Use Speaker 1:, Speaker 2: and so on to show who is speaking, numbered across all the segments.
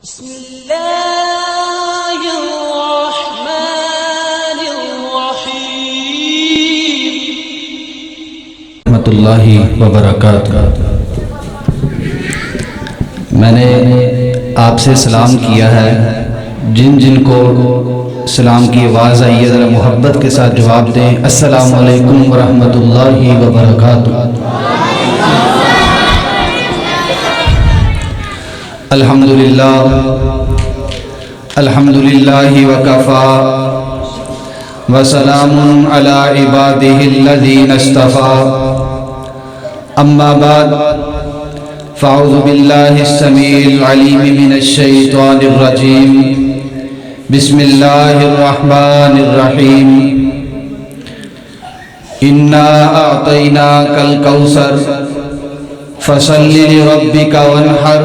Speaker 1: بسم اللہ الرحمن الرحیم
Speaker 2: رحمۃ اللہ وبرکاتہ۔ میں نے آپ سے سلام کیا ہے، جن جن کو سلام کی آواز آئی ہے ذرا محبت کے ساتھ جواب دیں۔ السلام علیکم ورحمۃ اللہ وبرکاتہ۔ الحمدللہ وکفا وسلام علی عبادہ الذین اصطفیٰ، اما بعد فاعوذ باللہ السمیع العلیم من الشیطان الرجیم، بسم اللہ الرحمن الرحیم۔ انا اعطیناک الکوثر فصل لربک وانحر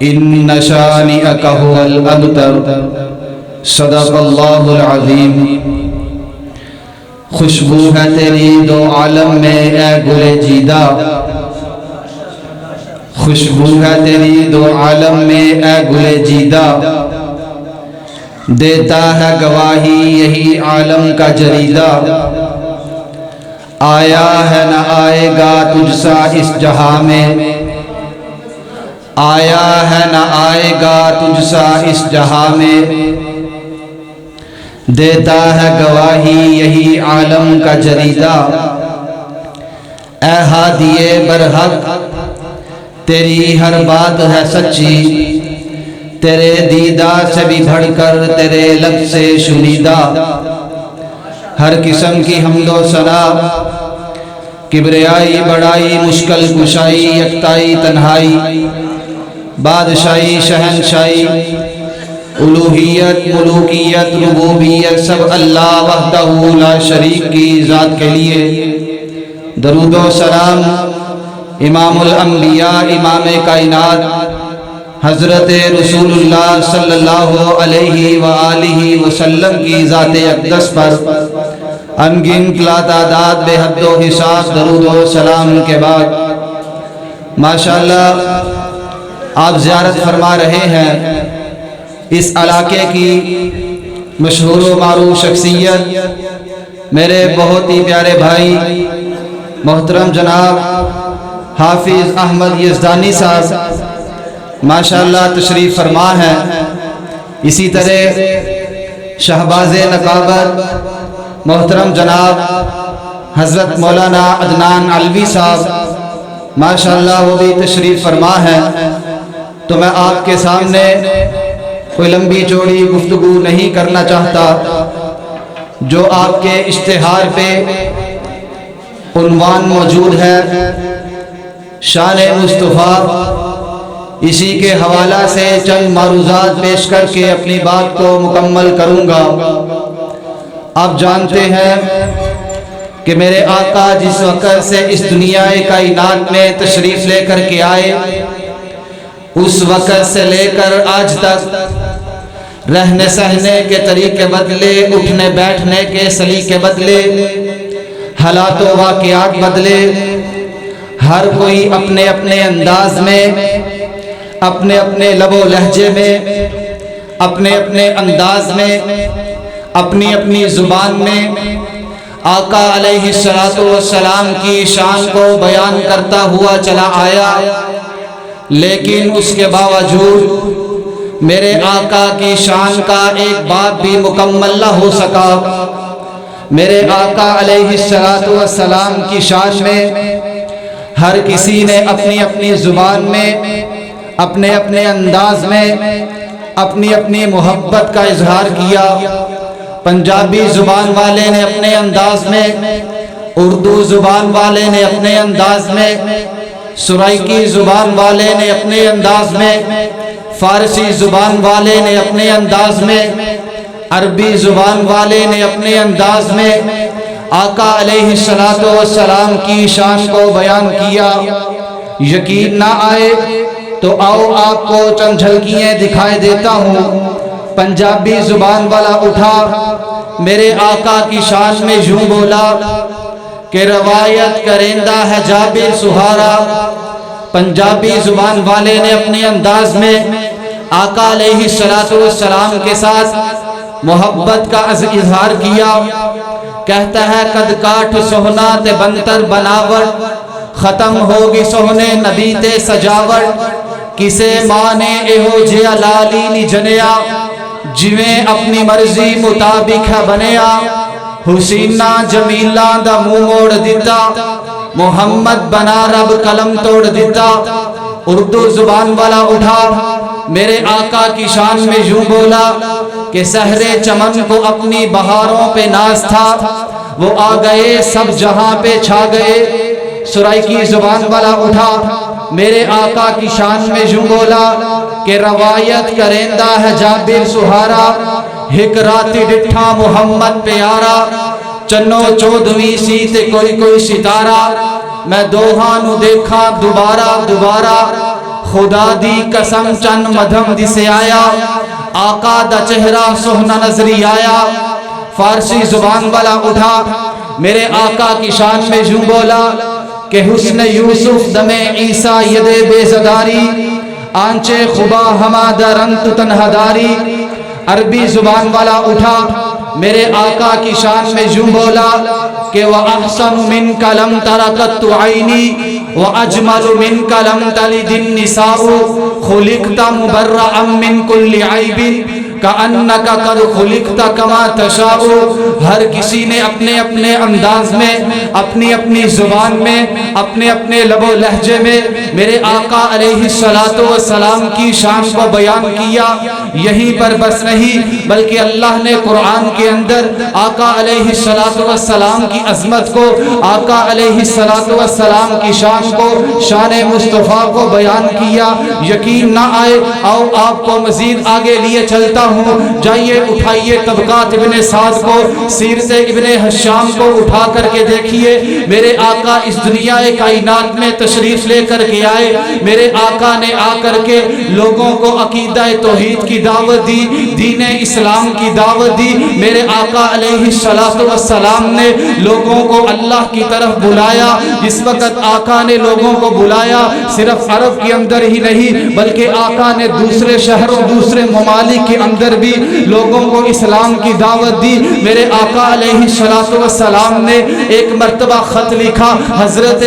Speaker 2: ان شانئک هو الابتر، صدق اللہ العظیم۔ خوشبو ہے تیری دو عالم میں اے گلے جیدہ، خوشبو ہے تیری دو عالم میں اے گلے جیدہ، دیتا ہے گواہی یہی عالم کا جریدہ، آیا ہے نہ آئے گا تجھ سا اس جہاں میں، آیا ہے نہ آئے گا تجھ سا اس جہاں میں، دیتا ہے گواہی یہی عالم کا جریدہ، اے ہادیے برحق تیری ہر بات ہے سچی، تیرے دیدار سے بھی بڑھ کر تیرے لب سے شنیدہ، ہر قسم کی حمد و ثنا، کبریائی بڑائی مشکل کشائی یکتائی تنہائی، بادشاہی شہنشاہی الوہیت ملوکیت ربوبیت سب اللہ وحدہ لا شریک کی ذات کے لیے۔ درود و سلام امام الانبیاء امام کائنات حضرت رسول اللہ صلی اللہ علیہ وآلہ وسلم کی ذات اقدس پر انگنت لاتعداد بے حد و حساب درود و سلام کے بعد، ماشاءاللہ آپ زیارت فرما رہے ہیں اس علاقے کی مشہور و معروف شخصیت میرے بہت ہی پیارے بھائی محترم جناب حافظ احمد یزدانی صاحب ماشاءاللہ تشریف فرما ہے۔ اسی طرح شہباز نقابت محترم جناب حضرت مولانا عدنان علوی صاحب ماشاءاللہ وہ بھی تشریف فرما ہے۔ تو میں آپ کے سامنے کوئی لمبی چوڑی گفتگو نہیں کرنا چاہتا، جو آپ کے اشتہار پہ عنوان موجود ہے شان مصطفیٰ، اسی کے حوالہ سے چند معروضات پیش کر کے اپنی بات کو مکمل کروں گا۔ آپ جانتے ہیں کہ میرے آقا جس وقت سے اس دنیا کائنات میں تشریف لے کر کے آئے، اس وقت سے لے کر آج تک رہنے سہنے کے طریقے بدلے، اٹھنے بیٹھنے کے سلیقے بدلے، حالات و واقعات بدلے، ہر کوئی اپنے اپنے انداز میں، اپنے اپنے لب و لہجے میں، اپنے اپنے انداز میں، اپنی اپنی زبان میں آقا علیہ السلام کی شان کو بیان کرتا ہوا چلا آیا، لیکن اس کے باوجود میرے آقا کی شان کا ایک باب بھی مکمل نہ ہو سکا۔ میرے آقا علیہ السلام کی شان میں ہر کسی نے اپنی اپنی زبان میں، اپنے اپنے انداز میں اپنی اپنی محبت کا اظہار کیا۔ پنجابی زبان والے نے اپنے انداز میں، اردو زبان والے نے اپنے انداز میں، سرائکی زبان والے نے اپنے انداز میں، فارسی زبان والے نے اپنے انداز میں، عربی زبان والے نے اپنے انداز میں آقا علیہ السلام کی شان کو بیان کیا۔ یقین نہ آئے تو آؤ آپ کو چند جھلکیاں دکھائے دیتا ہوں۔ پنجابی زبان والا اٹھا میرے آقا کی شان میں یوں بولا کہ روایت کرندہ ہے جابر سہارا، پنجابی زبان والے نے اپنے انداز میں آقا علیہ السلام کے ساتھ محبت کا اظہار کیا. کہتا ہے قد کاٹ سوہنا تے بنتر بناوٹ، ختم ہوگی سوہنے نبی تے سجاوٹ. کسے مانے ایہو جیا لالی نی جنیا، جویں اپنی مرضی مطابق ہے بنیا. حسینہ جمیلہ دا منہ موڑ دیتا، محمد بنا رب قلم توڑ دیتا. اردو زبان والا اٹھا میرے آقا کی شان میں یوں بولا کہ سحرے چمن کو اپنی بہاروں پہ ناز تھا، وہ آ گئے سب جہاں پہ چھا گئے. سرائیکی زبان والا اٹھا میرے آقا کی شان میں یوں بولا کہ روایت کرندہ ہے جابر سہارا، ہک راتی ڈٹھا محمد پیارا. چنو چودویں سی تے کوئی کوئی ستارہ، میں دوہاں نو دیکھا دوبارہ دوبارہ. خدا دی قسم چن مدھم دی سے آیا، آقا دا چہرہ سہنا نظری آیا. فارسی زبان والا اٹھا میرے آقا کی شان میں یوں بولا کہ حسن یوسف دم عیسیٰ ید بے زداری، آنچے خبا ہمادہ رنت تنہا داری. عربی زبان والا اٹھا میرے آقا کی شان میں یوں بولا کہ وَأَحْسَنُ مِنْكَ لَمْ تَرَقَتُ عَيْنِي وَأَجْمَلُ مِنْكَ لَمْ تَلِدِ النِّسَاءُ خُلِقْتَ مُبَرَّأً مِنْ كُلِّ عَيْبٍ كَأَنَّكَ قَدْ خُلِقْتَ كَمَا تَشَاءُ. ہر کسی نے اپنے اپنے انداز میں، اپنی اپنی زبان میں، اپنے اپنے لب و لہجے میں میرے آقا علیہ السلام کی شان کو بیان کیا. یہیں پر بس نہیں بلکہ اللہ نے قرآن کے اندر آقا علیہ السلام کی عظمت کو، آقا علیہ السلام کی شان کو، شان مصطفیٰ کو بیان کیا. یقین نہ آئے آؤ آپ کو مزید آگے لیے چلتا ہوں. جائیے اٹھائیے طبقات ابن سعد کو، سیرت ابن حشام کو اٹھا کر کے دیکھیے. میرے آقا اس دنیا کائنات میں تشریف لے کر کے آئے. میرے آقا نے آ کر کے لوگوں کو عقیدہ توحید کی دعوت دی، دین اسلام کی دعوت دی. میرے آقا علیہ السلام نے لوگوں کو اللہ کی طرف بلایا. جس وقت آقا نے لوگوں کو بلایا صرف عرب کے اندر ہی نہیں بلکہ آقا نے دوسرے شہروں، دوسرے ممالک کے اندر بھی لوگوں کو اسلام کی دعوت دی. میرے آقا علیہ السلام نے ایک مرتبہ خط لکھا، حضرت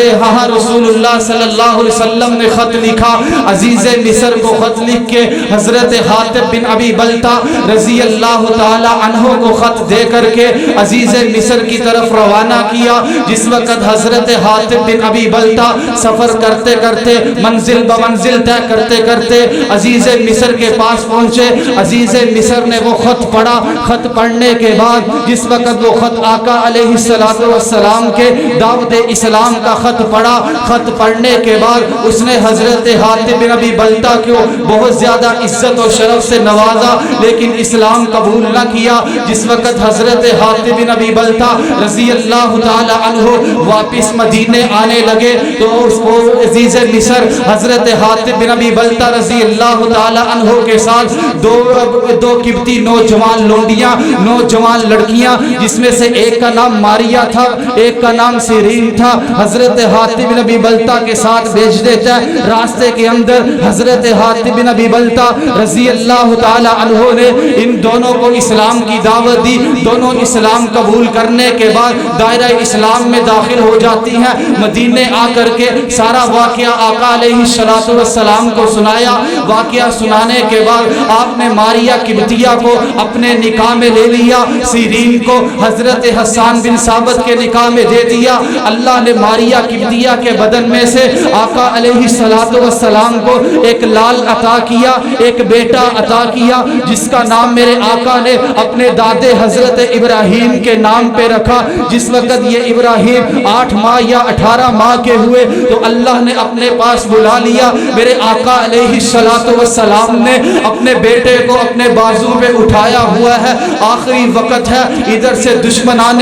Speaker 2: رسول اللہ صلی اللہ علیہ وسلم نے خط لکھا. عزیز مصر کو خط لکھ کے حضرت حاتب بن ابی بلتا رضی اللہ تعالی عنہ کو خط دے کر کے عزیز مصر کی طرف روانہ کیا. جس وقت حضرت حاتب بن ابی بلتا سفر کرتے کرتے، منزل بمنزل طے کرتے کرتے عزیز مصر کے پاس پہنچے. عزیز مصر نے وہ خط پڑھا. خط پڑھنے کے بعد جس وقت وہ خط آقا علیہ السلام کے دعوت اسلام کا خط پڑھا، خط پڑھنے کے بعد اس نے حضرت حاتب بن ابی بلتا کو بہت زیادہ عزت و شرف سے نوازا لیکن اسلام قبول نہ کیا. جس وقت حضرت حاتب بن ابی بلتا رضی اللہ تعالی عنہ واپس مدینے آنے لگے تو اس کو عزیز مصر حضرت حاتب بن ابی بلتا رضی اللہ تعالی عنہ کے ساتھ دو قبطی نوجوان لونڈیاں، نوجوان لڑکیاں، جس میں سے ایک کا نام ماریا تھا، ایک کا نام سیرین تھا، حضرت حاتب بن ابی بلتا کے ساتھ بھیج دیتا ہے. راستے کے اندر حضرت حاتب بن ابی بلتا رضی اللہ تعالی عنہ نے ان دونوں کو اسلام کی دعوت دی. دونوں اسلام قبول کرنے کے بعد دائرہ اسلام میں داخل ہو جاتی ہیں. مدینے آ کر کے سارا واقعہ آقا علیہ السلام کو سنایا. واقعہ سنانے کے بعد آپ نے ماریا قبطیہ کو اپنے نکاح میں لے لیا، سیرین کو حضرت حسان بن ثابت کے نکاح میں دے دیا. اللہ نے ماریا قبطیہ کے بدن میں سے آقا علیہ السلام کو ایک لال عطا کیا، ایک بیٹا عطا کیا جس کا نام میرے آقا نے اپنے دادے حضرت ابراہیم کے نام پہ رکھا. جس وقت یہ ابراہیم 8 ماہ یا 18 ماہ کے ہوئے تو اللہ نے اپنے پاس بلا لیا. میرے آقا علیہ السلام نے اپنے بیٹے کو اپنے اپنے بازو پہ اٹھایا ہوا ہے، آخری وقت ہے، ادھر سے دشمنان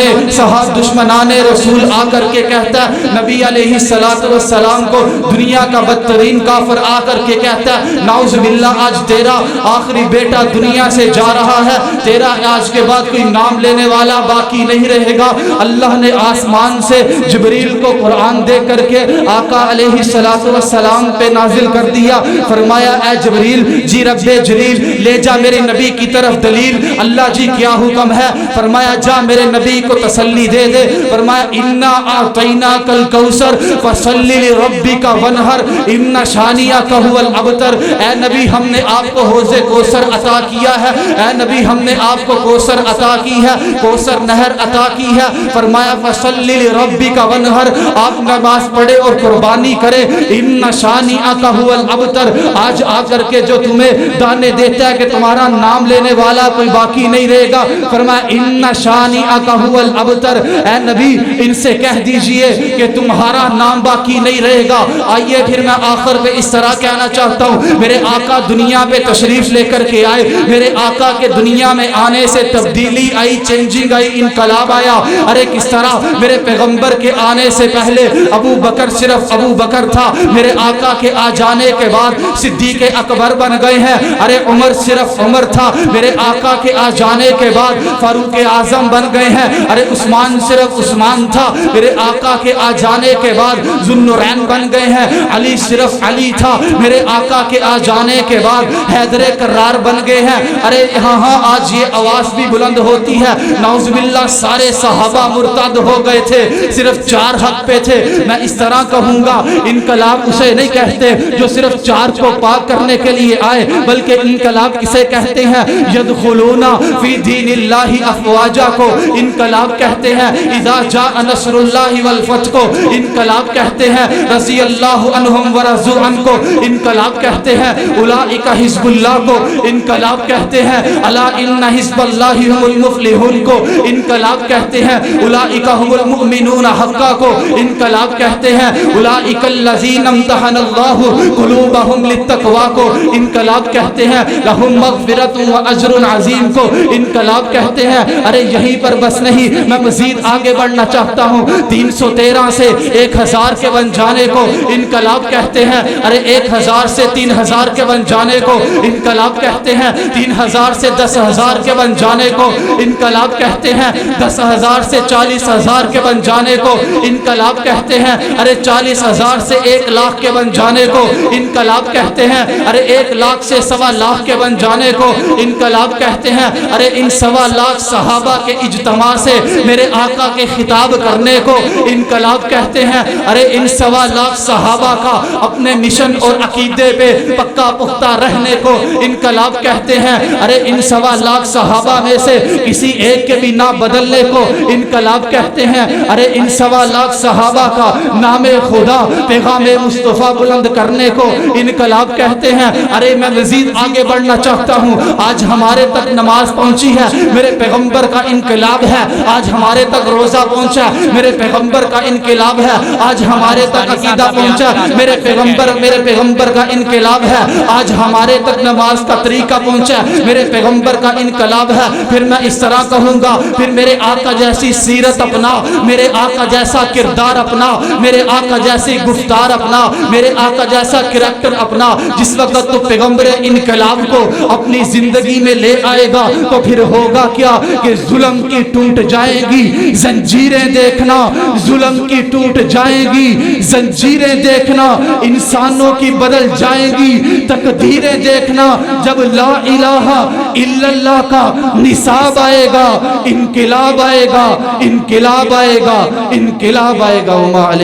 Speaker 2: رسول آ کر کے کہتا ہے، نبی علیہ السلام کو دنیا کا بدترین کافر آ کر کے کہتا ہے، نعوذ باللہ آج تیرا آخری بیٹا دنیا سے جا رہا ہے، تیرا آج کے بعد کوئی نام لینے والا باقی نہیں رہے گا۔ اللہ نے آسمان سے جبریل کو قرآن دے کر کے آقا علیہ السلام پہ نازل کر دیا، فرمایا اے جبریل جی رب جلیل لے جا میرے نبی کی طرف دلیل۔ اللہ جی کیا حکم ہے؟ فرمایا جا میرے نبی کو تسلی دے دے، فرمایا انا اعطیناک الکوثر فصل لربک وانحر ان شانئک هو الابتر۔ اے نبی ہم نے آپ کو حوض کوثر عطا کیا ہے، اے نبی ہم نے آپ کو کوثر عطا کی ہے، کوثر نہر عطا کی ہے۔ فرمایا فصل لربک وانحر، آپ نماز پڑھے اور قربانی کرے، ان شانئک هو الابتر۔ آج آ کر کے جو تمہیں دانے دیتا ہے کہ تمہارا نام لینے والا کوئی باقی نہیں رہے گا، فرمایا ان شانئک هو الابتر۔ اے نبی ان سے کہہ دیجئے کہ تمہارا نام باقی نہیں رہے گا۔ آئیے پھر میں آخر پہ اس طرح کہنا چاہتا ہوں، میرے آقا دنیا پہ تشریف لے کر کے آئے، میرے آقا کے دنیا میں آنے سے تبدیلی آئی، چینجنگ آئی، انقلاب آیا۔ ارے کس طرح میرے پیغمبر کے آنے سے پہلے ابو بکر صرف ابو بکر تھا، میرے آقا کے آ جانے کے بعد صدیق اکبر بن گئے ہیں۔ ارے عمر صرف عمر تھا، میرے آقا کے آ جانے کے بعد فاروق اعظم بن گئے ہیں۔ ارے عثمان صرف عثمان تھا، میرے آقا کے آ جانے کے بعد ذو النورین بن گئے ہیں۔ علی صرف علی تھا، میرے آقا کے آ جانے کے بعد حیدر کرار بن گئے ہیں۔ ارے ہاں آج یہ آواز بھی بلند ہوتی ہے، نعوذ باللہ سارے صحابہ مرتد ہو گئے تھے، صرف 4 حق پہ تھے۔ میں اس طرح کہوں گا انقلاب اسے نہیں کہتے جو صرف 4 کو پاک کرنے کے لیے آئے، بلکہ انقلاب کسے کہتے ہیں؟ یدخلون فی دین اللہ افواجا کو انقلاب کہتے ہیں، اذا جاء نصر اللہ والفتح کو انقلاب کہتے ہیں، رضی اللہ عنہم ورضوا عنہ کو انقلاب کہتے ہیں، اولئک حزب اللہ کو انقلاب کہتے ہیں، الا ان حزب اللہ هم المفلحون کو انقلاب کہتے ہیں، اولئک هم المؤمنون حقا کو انقلاب کہتے ہیں، اولئک الذین امتحن اللہ قلوبهم للتقوی کو انقلاب کہتے ہیں، لهم مغفرۃ واجر عظیم کو انقلاب کہتے ہیں۔ ارے یہیں پر بس نہیں، میں مزید آگے بڑھنا چاہتا ہوں۔ 313 سے 1000 کے بن جانے کو انقلاب کہتے ہیں۔ ارے 1000 سے 3000 کے بن جانے کو انقلاب کہتے ہیں، 3000 سے 10,000 کے بن جانے کو انقلاب کہتے ہیں، 10,000 سے 40,000 کے بن جانے کو انقلاب کہتے ہیں۔ ارے 40,000 سے 1,00,000 کے بن جانے کو انقلاب کہتے ہیں۔ ارے 1,00,000 سے 1,25,000 کے بن جانے کو انقلاب کہتے ہیں۔ ارے ان 1,25,000 صحابہ کے اجتماع سے میرے آقا کے خطاب کرنے کو انقلاب کہتے ہیں۔ ارے ان 1,25,000 صحابہ کا اپنے مشن اور عقیدے پہ پکا پختہ رہنے کو انقلاب کہتے ہیں۔ ارے ان 1,25,000 صحابہ میں سے کسی ایک کے بھی نہ بدلنے کو انقلاب کہتے ہیں۔ ارے ان 1,25,000 صحابہ کا نام خدا پیغام مصطفیٰ بلند کرنے کو انقلاب کہتے ہیں۔ ارے میں مزید آگے بڑھنا چاہتا ہوں، آج ہمارے تک نماز پہنچی ہے، میرے پیغمبر کا انقلاب ہے۔ آج ہمارے تک روزہ پہنچا، میرے پیغمبر کا انقلاب ہے۔ آج ہمارے تک عقیدہ پہنچا، میرے پیغمبر کا انقلاب ہے۔ آج ہمارے تک نماز کا طریقہ پہنچا، میرے پیغمبر کا انقلاب ہے۔ پھر میں اس طرح کہوں گا، پھر میرے آقا جیسی سیرت اپنا، میرے آقا جیسا کردار اپنا، میرے آقا جیسی گفتار اپنا، میرے آقا جیسا کریکٹر اپنا۔ جس وقت تو پیغمبر انقلاب کو اپنی زندگی میں لے آئے گا تو پھر ہوگا کیا کہ ظلم کی ٹوٹ جائے گی زنجیریں، دیکھنا ظلم کی ٹوٹ جائے گی زنجیریں، دیکھنا انسانوں کی بدل جائے گی تقدیریں، دیکھنا جب لا الہ الا اللہ کا نصاب آئے گا، انقلاب آئے گا، انقلاب آئے گا، انقلاب آئے گا۔